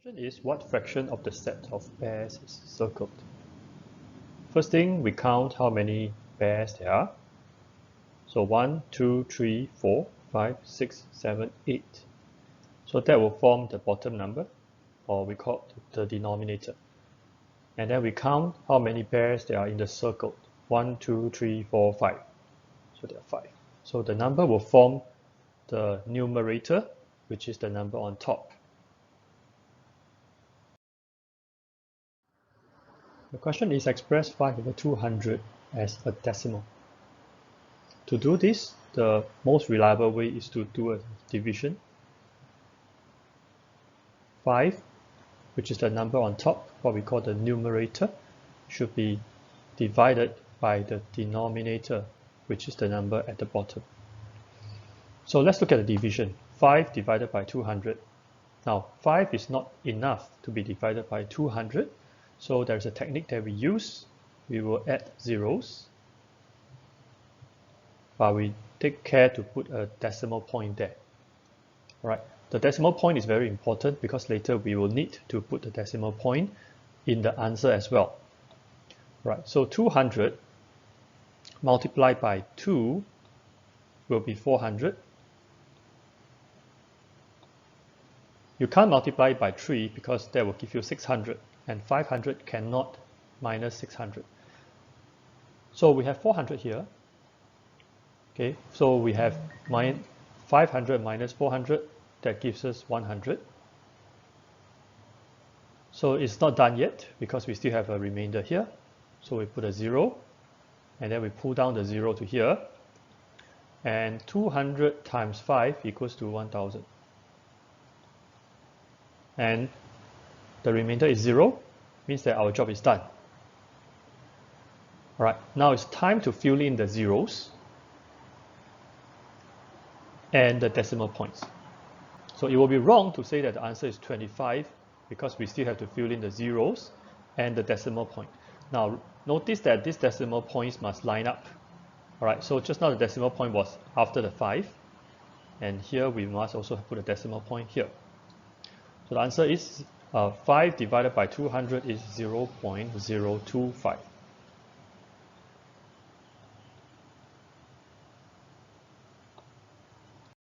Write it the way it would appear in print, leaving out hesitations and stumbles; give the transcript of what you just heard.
Question is, what fraction of the set of pairs is circled? First thing, we count how many pairs there are. So 1, 2, 3, 4, 5, 6, 7, 8. So that will form the bottom number, or we call it the denominator. And then we count how many pairs there are in the circle. 1, 2, 3, 4, 5. So there are 5. So the number will form the numerator, which is the number on top. The question is express 5/200 as a decimal. To do this, the most reliable way is to do a division. 5, which is the number on top, what we call the numerator, should be divided by the denominator, which is the number at the bottom. So let's look at the division. 5 divided by 200. Now, 5 is not enough to be divided by 200. So there's a technique that we use. We will add zeros, but we take care to put a decimal point there. Right. The decimal point is very important because later we will need to put the decimal point in the answer as well. Right. So 200 multiplied by 2 will be 400. You can't multiply by 3 because that will give you 600. And 500 cannot minus 600. So we have 400 here. Okay, so we have 500 minus 400, that gives us 100. So it's not done yet because we still have a remainder here. So we put a 0, and then we pull down the 0 to here. And 200 times 5 equals to 1000. And the remainder is 0, means that our job is done. All right, now it's time to fill in the zeros and the decimal points. So it will be wrong to say that the answer is 25 because we still have to fill in the zeros and the decimal point. Now, notice that these decimal points must line up. All right, so just now the decimal point was after the 5, and here we must also put a decimal point here. So the answer is 5 divided by 200 is 0.025.